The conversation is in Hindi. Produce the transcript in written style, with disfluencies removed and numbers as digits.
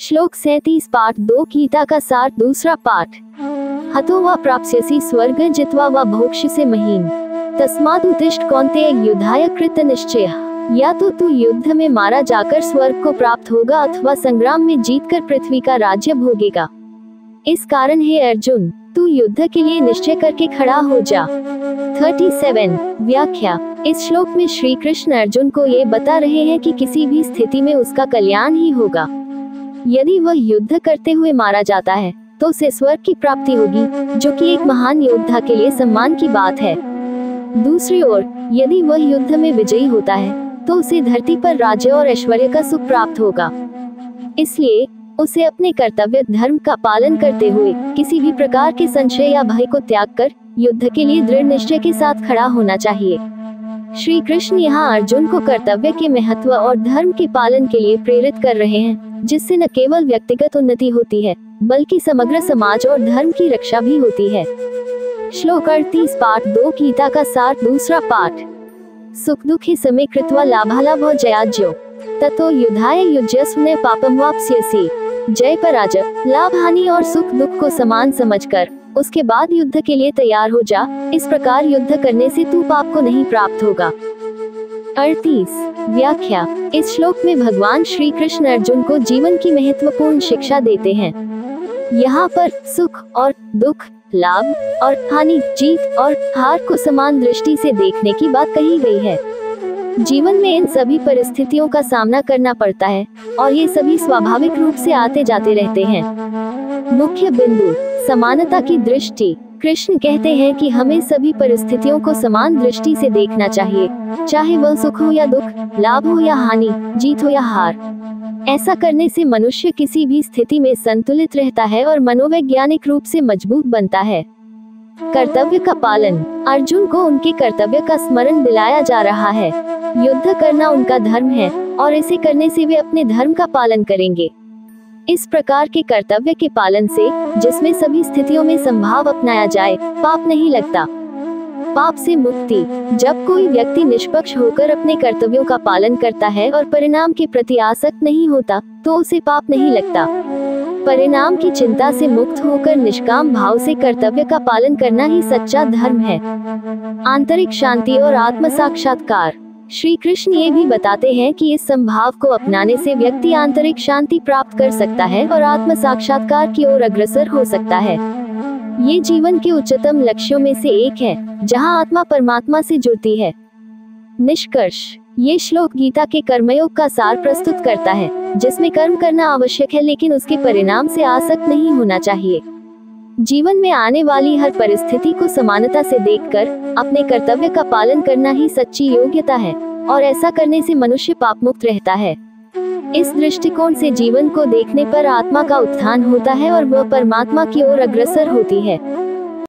श्लोक 37 पाठ 2 गीता का सार दूसरा पाठ। हतो वा प्राप्स्यसि स्वर्ग जित्वा वा भोक्ष्यसि महीम् तस्मात् उत्तिष्ठ कौन्तेय युद्धाय कृत निश्चयः। या तो तू युद्ध में मारा जाकर स्वर्ग को प्राप्त होगा अथवा संग्राम में जीतकर पृथ्वी का राज्य भोगेगा। इस कारण हे अर्जुन, तू युद्ध के लिए निश्चय करके खड़ा हो जा। 37 व्याख्या। इस श्लोक में श्री कृष्ण अर्जुन को ये बता रहे हैं कि किसी भी स्थिति में उसका कल्याण ही होगा। यदि वह युद्ध करते हुए मारा जाता है तो उसे स्वर्ग की प्राप्ति होगी, जो कि एक महान योद्धा के लिए सम्मान की बात है। दूसरी ओर यदि वह युद्ध में विजयी होता है तो उसे धरती पर राज्य और ऐश्वर्य का सुख प्राप्त होगा। इसलिए उसे अपने कर्तव्य धर्म का पालन करते हुए किसी भी प्रकार के संशय या भय को त्याग कर युद्ध के लिए दृढ़ निश्चय के साथ खड़ा होना चाहिए। श्री कृष्ण यहाँ अर्जुन को कर्तव्य के महत्व और धर्म के पालन के लिए प्रेरित कर रहे हैं, जिससे न केवल व्यक्तिगत उन्नति होती है बल्कि समग्र समाज और धर्म की रक्षा भी होती है। श्लोक 38 पाठ 2 गीता का सार दूसरा पाठ। सुख दुखी समय कृत्वा लाभालाभो जयाज्यो ततो युद्धाय युज्यस्व न पापम वाप्स्यसि। जय पराजय, लाभ हानि और सुख दुख को समान समझकर उसके बाद युद्ध के लिए तैयार हो जा। इस प्रकार युद्ध करने से तू पाप को नहीं प्राप्त होगा। 38 व्याख्या। इस श्लोक में भगवान श्री कृष्ण अर्जुन को जीवन की महत्वपूर्ण शिक्षा देते हैं। यहाँ पर सुख और दुख, लाभ और हानि, जीत और हार को समान दृष्टि से देखने की बात कही गई है। जीवन में इन सभी परिस्थितियों का सामना करना पड़ता है और ये सभी स्वाभाविक रूप से आते जाते रहते हैं। मुख्य बिंदु समानता की दृष्टि। कृष्ण कहते हैं कि हमें सभी परिस्थितियों को समान दृष्टि से देखना चाहिए, चाहे वह सुख हो या दुख, लाभ हो या हानि, जीत हो या हार। ऐसा करने से मनुष्य किसी भी स्थिति में संतुलित रहता है और मनोवैज्ञानिक रूप से मजबूत बनता है। कर्तव्य का पालन। अर्जुन को उनके कर्तव्य का स्मरण दिलाया जा रहा है। युद्ध करना उनका धर्म है और इसे करने से वे अपने धर्म का पालन करेंगे। इस प्रकार के कर्तव्य के पालन से, जिसमें सभी स्थितियों में संभाव अपनाया जाए, पाप नहीं लगता। पाप से मुक्ति। जब कोई व्यक्ति निष्पक्ष होकर अपने कर्तव्यों का पालन करता है और परिणाम के प्रति आसक्त नहीं होता, तो उसे पाप नहीं लगता। परिणाम की चिंता से मुक्त होकर निष्काम भाव से कर्तव्य का पालन करना ही सच्चा धर्म है। आंतरिक शांति और आत्म साक्षात्कार। श्री कृष्ण ये भी बताते हैं कि इस संभाव को अपनाने से व्यक्ति आंतरिक शांति प्राप्त कर सकता है और आत्म साक्षात्कार की ओर अग्रसर हो सकता है। ये जीवन के उच्चतम लक्ष्यों में से एक है, जहां आत्मा परमात्मा से जुड़ती है। निष्कर्ष। ये श्लोक गीता के कर्मयोग का सार प्रस्तुत करता है, जिसमें कर्म करना आवश्यक है लेकिन उसके परिणाम से आसक्त नहीं होना चाहिए। जीवन में आने वाली हर परिस्थिति को समानता से देखकर अपने कर्तव्य का पालन करना ही सच्ची योग्यता है और ऐसा करने से मनुष्य पाप मुक्त रहता है। इस दृष्टिकोण से जीवन को देखने पर आत्मा का उत्थान होता है और वह परमात्मा की ओर अग्रसर होती है।